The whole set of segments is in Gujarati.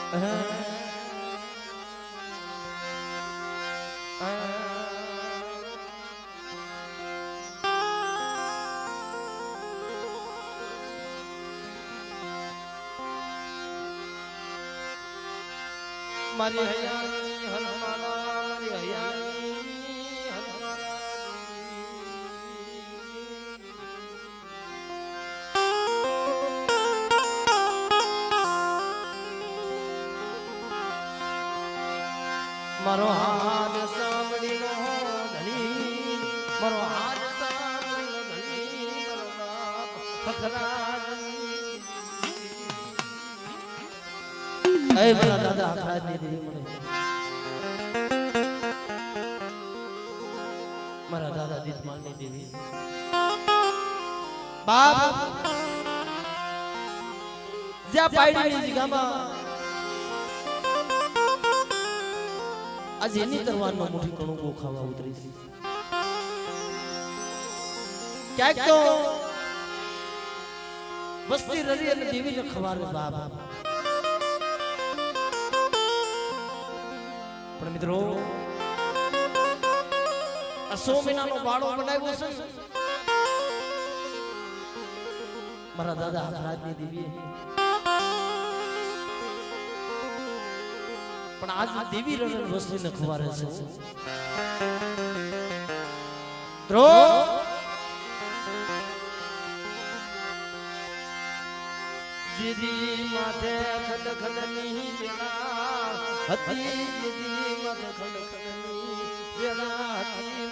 મારી હૈયાની હનુમાના મારી હૈયાની મારો હાથ સાંભળીનો ધણી મારો હાથ સાંભળીનો ધણી મારો બાપ ખખરાજ એ મારા દાદા ખખરાજ ની દીધી મને મારા દાદા દીધમાલ ની દીધી બાપ જ્યાં પાયડીની જગ્યામાં આજે એની તરવારમાં મોટી કણુકો ખાવા ઉતરી છે ક્યાંક તો વસ્તી રરી અને દેવીને ખવારે બાપ પણ મિત્રો આ 100 મહિનાનો બાળો બનાવ્યો છે મારા દાદા હકરાજની દેવીએ પણ આજ દેવી રણ વસ્તીને ખવારે છે દ્રો જીદી માથે ખંડ ખંડની વેલા હતી જીદી માથે ખંડ ખંડની વેલા હતી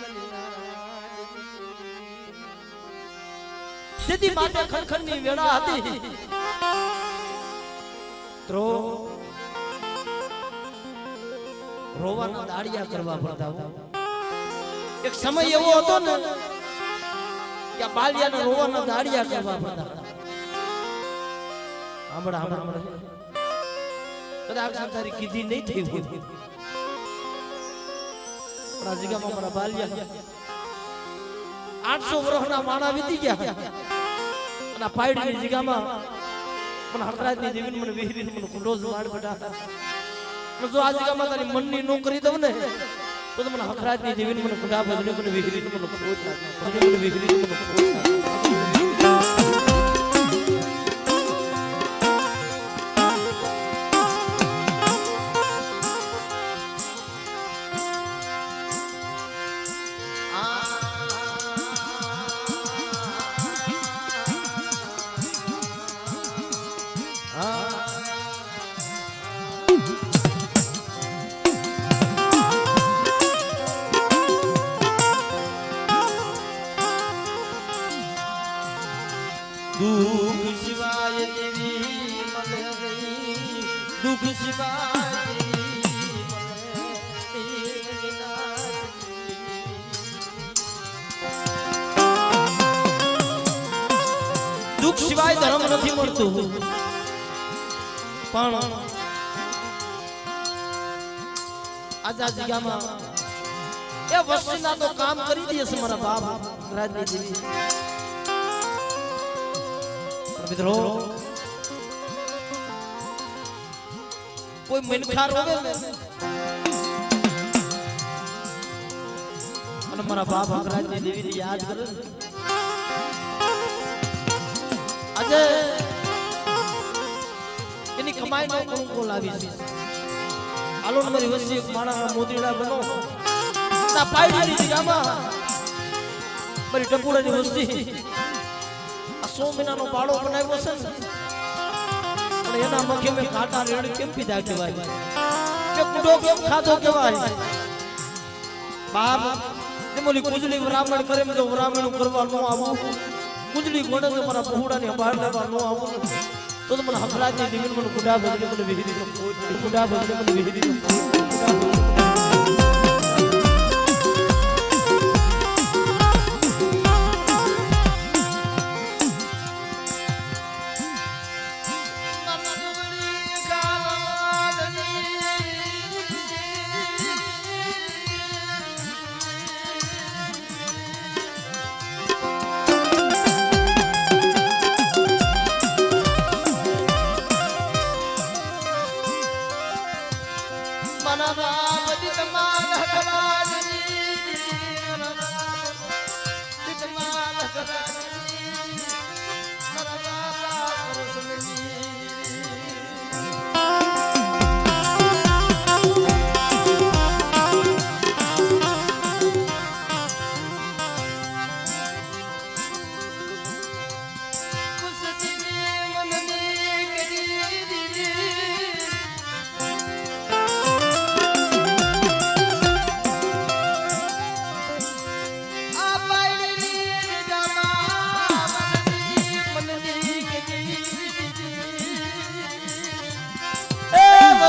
જીદી માથે ખંડ ખંડની વેલા હતી દ્રો રોવાના દાડિયા કરવા પડતા એક સમય એવો હતો ને કે બાલિયાને રોવાના દાડિયા કરવા પડતા હમણાં કદાચ તારી કીધી નહીં થઈ હોય પણ આ જગ્યામાં મારા બાલિયા 800 વર્ષના માણા વીતી ગયા અને પાયડીની જગ્યામાં મને હકરાજની દેવીને મને વિહરીને મને કુંડો જ વાડ બટા જો આ જગ્યામાં તારી મનની નો કરી દઉં ને તો મને હકરાજની દેવીને મને કુંડા ભજને મને વિહરીને મને ખોટ લાગે મને વિહરીને મને ખોટ લાગે दुख शिवाय देवी मले नहीं दुख शिवाय दुख शिवाय धर्म नहीं મળતું પણ આજા જગ્યામાં એ વસ્તીના તો કામ કરી દે છે મારા બાપ રાજની દેવી મિત્રો કોઈ મનખા રોવે ને અને મારા બાપ હકરાજની દેવીને યાદ કરે આજે એની કમાઈ નો કંકો લાવી છે હાલો મારી વસ્તી એક માણાના મોતીડા બનો ના પાયડીની જગ્યામાં મારી ટપુડાની વસ્તી 100 મહિનાનો બાળો બનાવ્યો છે પણ એના મખે મે કાંટા રેડ કેમ પીધા કહેવાય કે કુડો કેમ ખાધો કહેવાય બાપ જેમોલી કુજલી બ્રાહ્મણ કરે મે તો બ્રાહ્મણ કરવા નો આવું કુજલી ગોડે તો મારા પહોડાની બહાર લેવા નો આવું તો મને હકરાજની દેવીને મને કુડા ભજને મને વિહિરી કુડા ભજને મને વિહિરી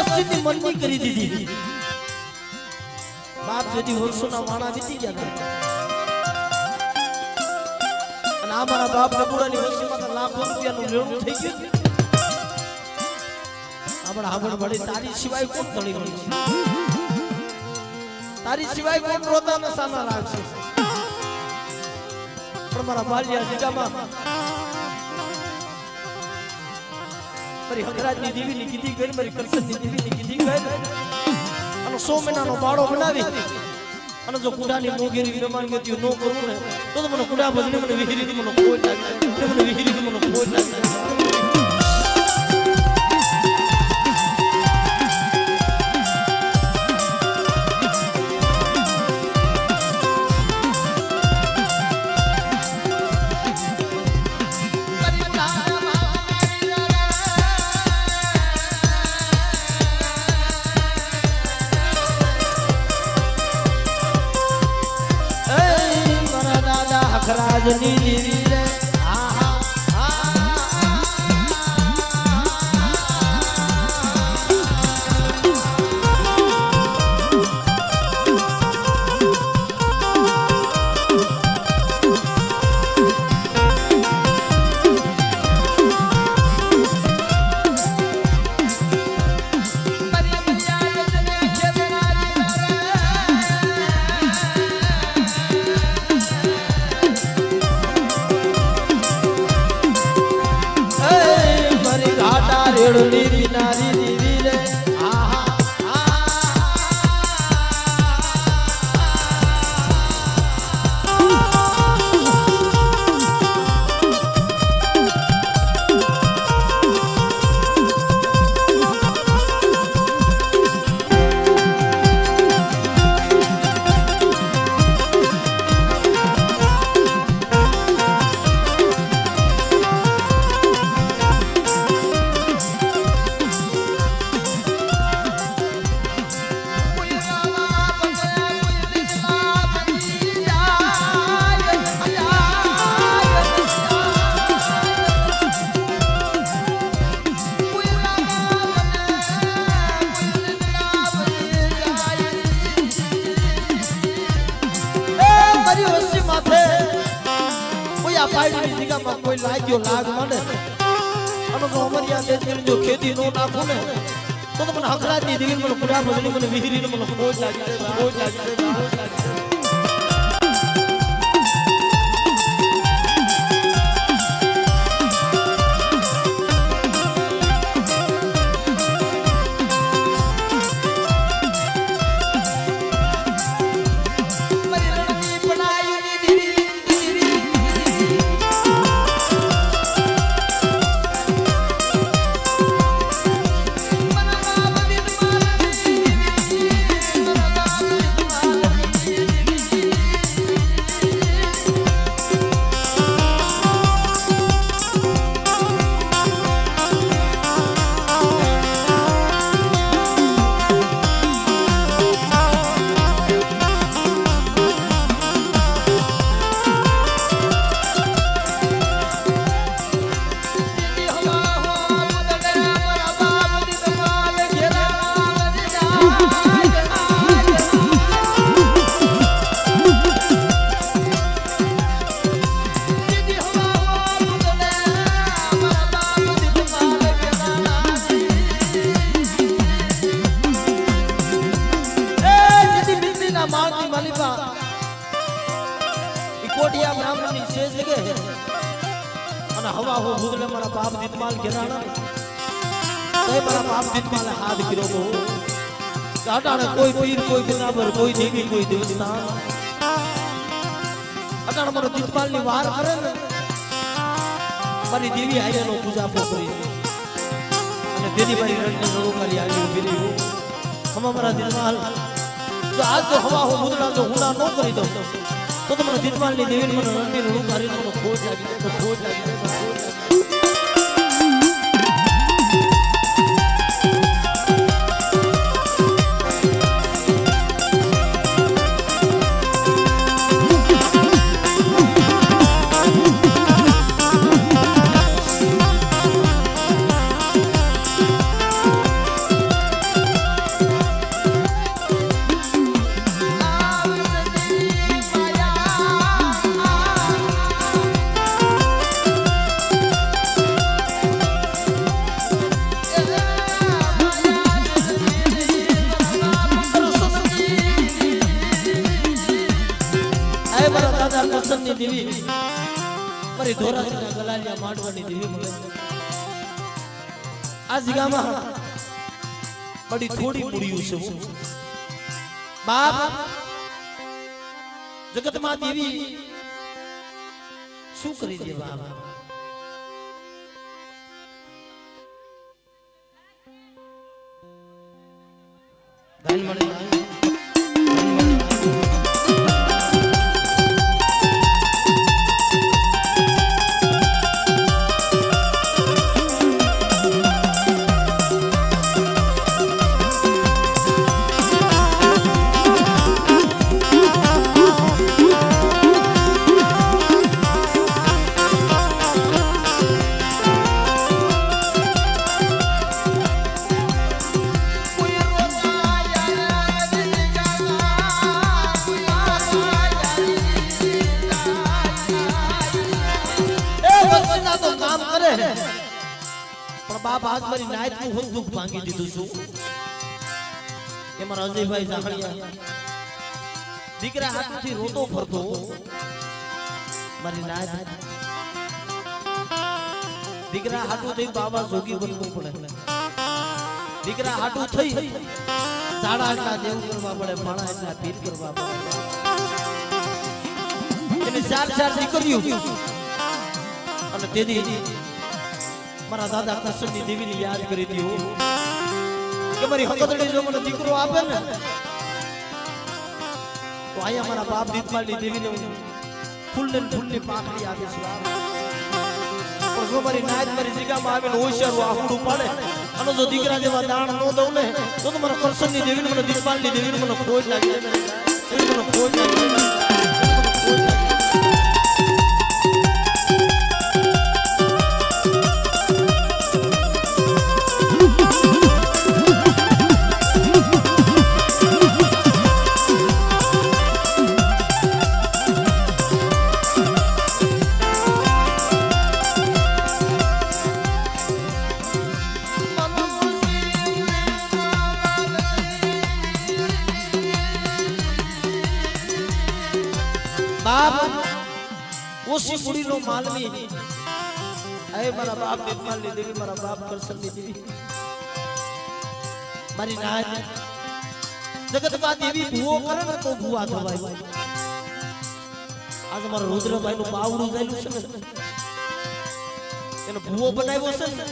વસ્તીની મનની કરી દીધી બાપ જેથી વર્ષોના વાણા વીતી ગયા અને આ મારા બાપ ટપુડાની વસ્તીમાં લાખો રૂપિયાનું લેણું થઈ ગયું આપણા આગળ વળી તારી સિવાય કોણ તળી વળી તારી સિવાય કોણ રોતા નસાના રાખશે પણ મારા બાલિયા જીગામાં મારી હકરાજની દેવીની કીધી ગઈ મારી કરશનની દેવીની કીધી ગઈ અને 100 મહિનાનો બાળો બનાવી અને જો કુડાની મોગેરી વિરમાન ગતિઓ ન કરું ને તો મને કુડા ભજને મને વિહિરી મને કોઈ લાગે મને વિહિરી મને કોઈ લાગે રાજની દેવી રે રેડની બિનારી દેવી રે પાયડી જગ્યામાં કોઈ લાગ્યો લાગ મને અને જો અમરિયા દેજની જો ખેતી નો નાખું ને તો મને હકરાજની દેવી મને કુડા ભજની મને વિહિરીને મને ખોજ લાગી કોટિયા બ્રાહ્મણની છે જગ્યાએ અને હવા હો ભૂગલે મારા બાપ દીતમાલ ઘેરાણા તય મારા બાપ દીતમાલે હાથ કર્યો તો ગાટાને કોઈ પીર કોઈ બિનાબર કોઈ દેવી કોઈ દેવસ્થાન અટાણે મારો દીતમાલની વાર કરે ને મારી દેવી આયનો પૂજા કરી અને તેની મારી રણને રણો કરી આવી ઉભી રહી હમા મારા દીતમાલ તો આજ જો હવા હો ભૂગલા જો હુડા ન કરી દઉં તો તમારા દીતમાલની દેવી મને રણની રણો કરી મને ખોજ લાગી દેવી મારી ધોરાજીના ગલાલિયા માંડવાની દેવી મળે આ જગ્યામાં બડી થોડી મૂળ્યું છે બાપ જગતમાં દેવી શું કરી દે બાપ ગાયન મળે બાપ આજ મારી નાયત નું હું દુઃખ ભાંગી દીધું છું એમાં અજયભાઈ જાહળિયા દીકરા હાથથી રોતો ફરતો મારી નાયત દીકરા હાટું થઈ બાબા જોગી બનવું પડે દીકરા હાટું થઈ ઝાડા એટલા દેવ કરવા પડે ભાણા એટલા પીર કરવા પડે એને ચાર દીકરીઓ અને તેથી મારા દાદા કૃષ્ણની દેવીને યાદ કરી દીધું કે મારી હકતડી જો મને દીકરો આપે ને તો અહીંયા મારા બાપ દીપમાલની દેવીને ફૂલની પાંખડી આપી છે પણ જો મારી નાયત મારી જગ્યામાં આવીને હોશિયારું આહુડું પાડે અને જો દીકરા જેવા દાણ ન દઉં ને તો મારા કૃષ્ણની દેવીને મને દીપમાલની દેવીને મને ખોજ લાગી મને ખોજ લાગી બાપ ઓછી મુડીનો માલવી એ મારા બાપ દીપમાલની દેવી મારા બાપ કરસનની દેવી મારી નાયત જગતમાં દેવી ભૂવો કરે ને તો ભૂવા થવાય આજે મારા રુદ્રભાઈ નું બાવડું જાયલું છે ને એનો ભૂવો બનાવ્યો છે ને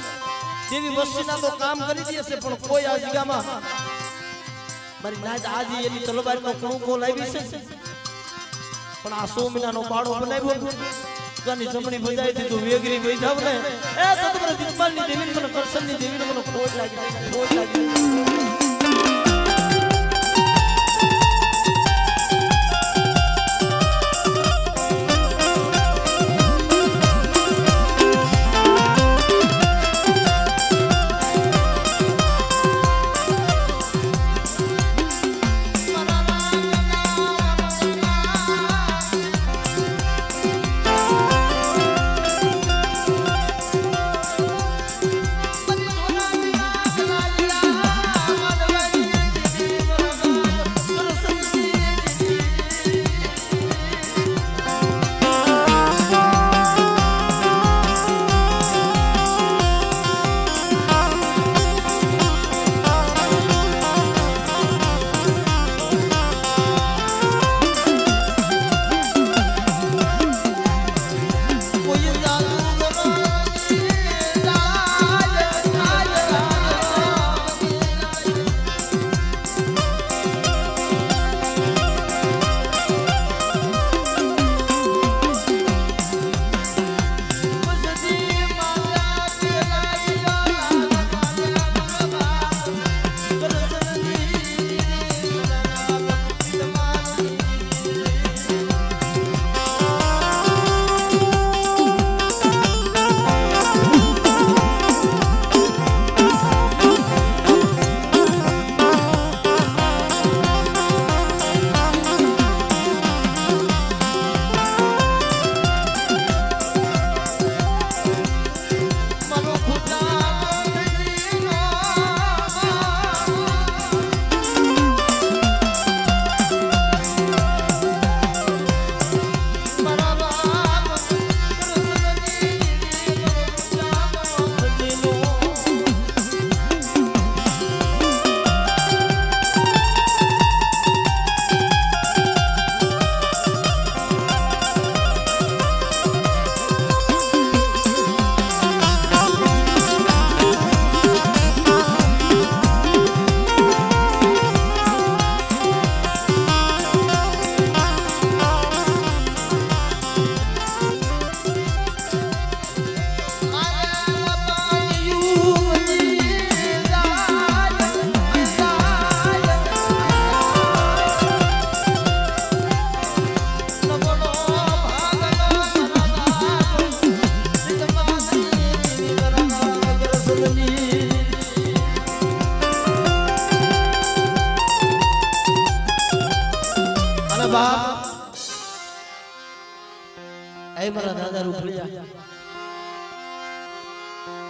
દેવી વસ્તીના તો કામ કરી દે છે પણ કોઈ આ જગ્યામાં મારી નાયત આજે એની તલવારનો કણુકો લાવી છે પણ આ 100 મહિનાનો પાડો બનાવ્યો જાની જમણી બજાઈ દીધું વેગરી વઈ જાવ ને એ તો તમારે દીપમાલની દેવીને મને કરસનની દેવીને મને ખોજ લાગી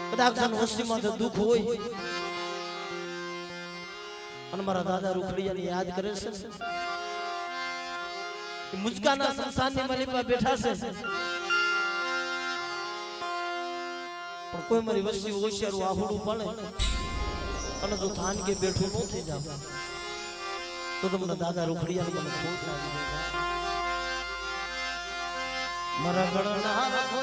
કદાચ વસ્તીમાં તો દુઃખ હોય અને મારા દાદા રૂખડિયાને યાદ કરે છે મુજકાના સંસારની માલિકા બેઠા છે પણ કોઈ મારી વસ્તી હોશિયારું આહુડું પડે અને જો થાન કે બેઠું ન થઈ જાવ તો તમને દાદા રૂખડિયાને મને ખોટ લાગી મારા ગણના રાખો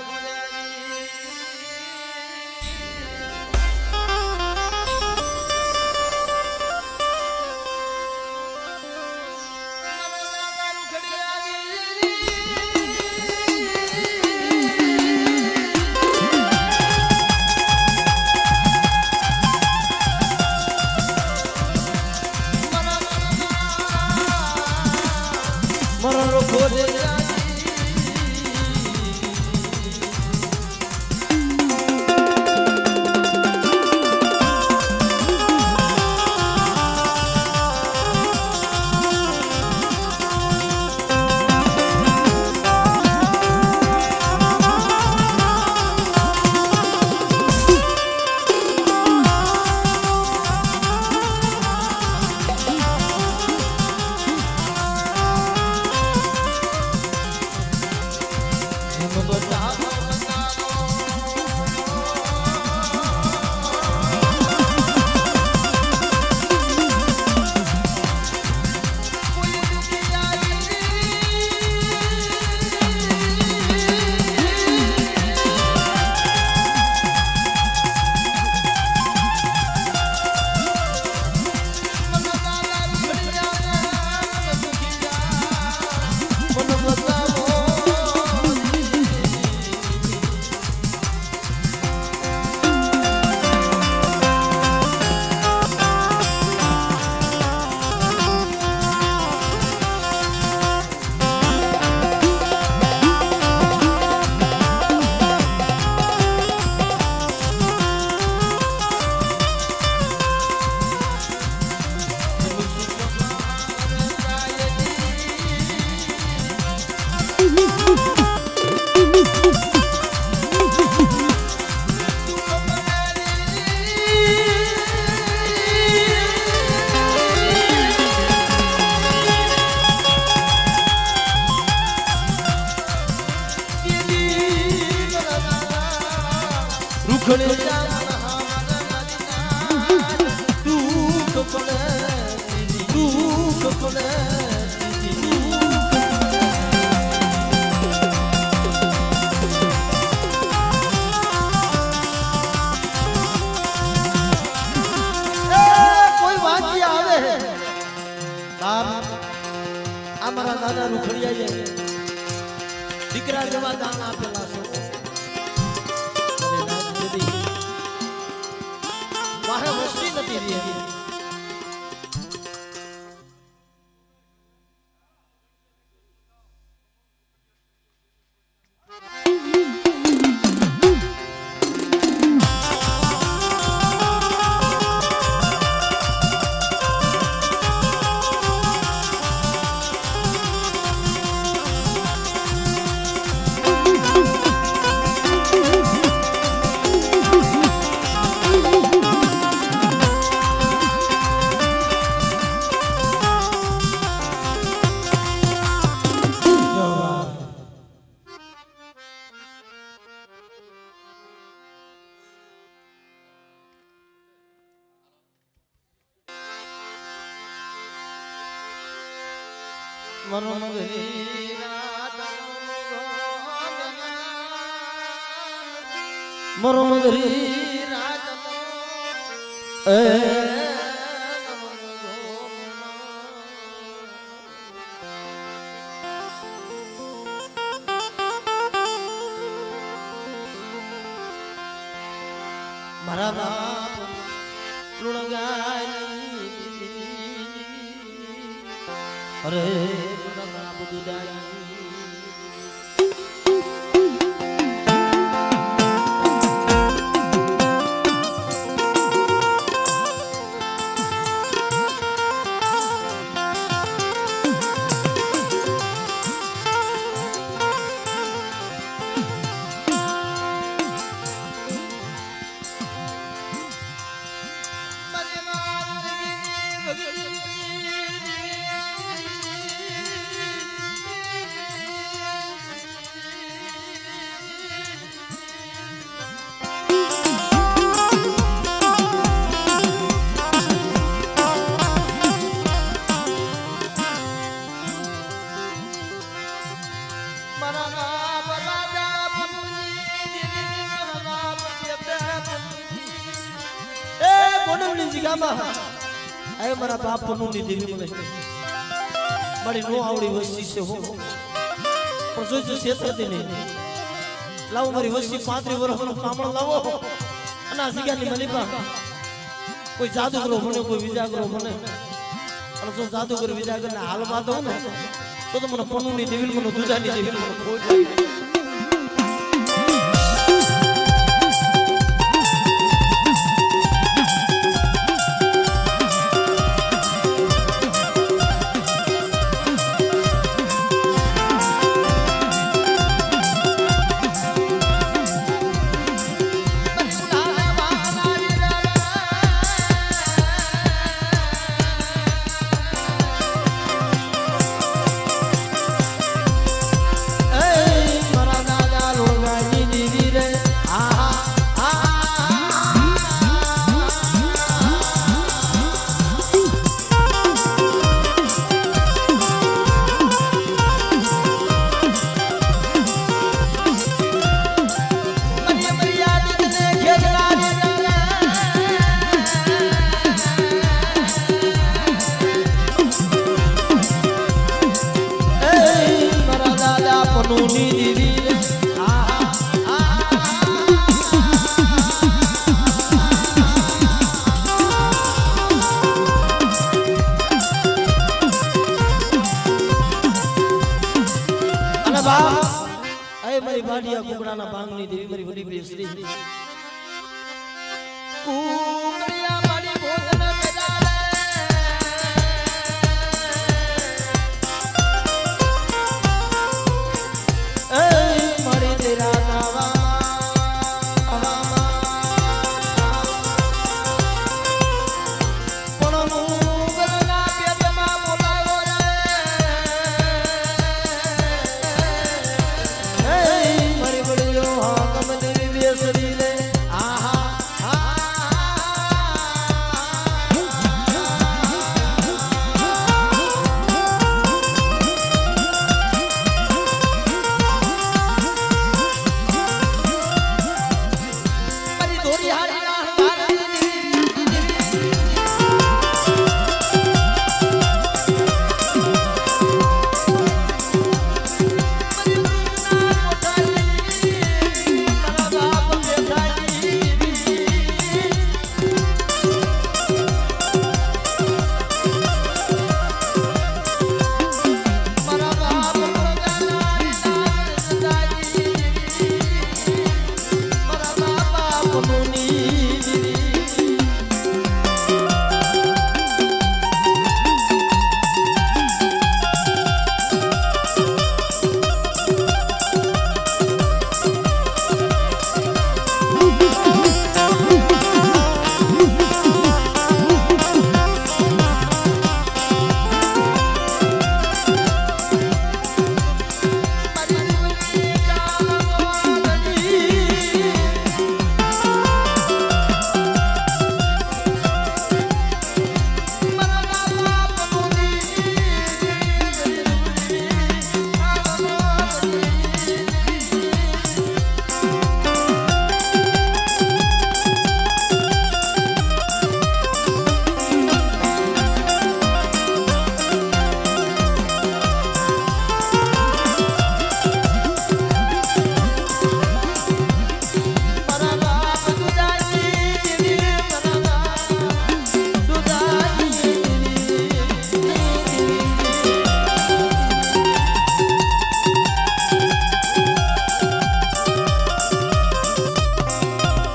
મારા દાદા રૂખડિયાએ દીકરા જેવા દાન આપેલા છે મારે વસ્તી નથી રહી મરો મગરી રાત મારા બાપ લુણગાઈ અરે મારા બાપ દુદાઈ જગ્યામાં એ મારા બાપનું ની દેવી મને મારી નો આવડી વસ્તી છે હો પણ જોઈજો શેતરતી નહીં લાવો મારી વસ્તી 35 વર્ષનો કામણ લાવો અને આ જગ્યાની મલીપા કોઈ જાદુગરો મને કોઈ વિજાગરો મને અને જો જાદુગર વિજાગર ને હાલમાં દઉં ને તો મને પન્નુની દેવી મને દુધાની દેવી મને ખોટ લાગે મારી વાડિયા કુકડાના ભાંગની દેવી મારી વડી પ્રિય શ્રી કુકડિયા મારી ભોજન મેદાડે એ મારી તેરા નાવા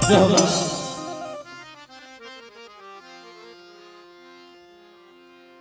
જય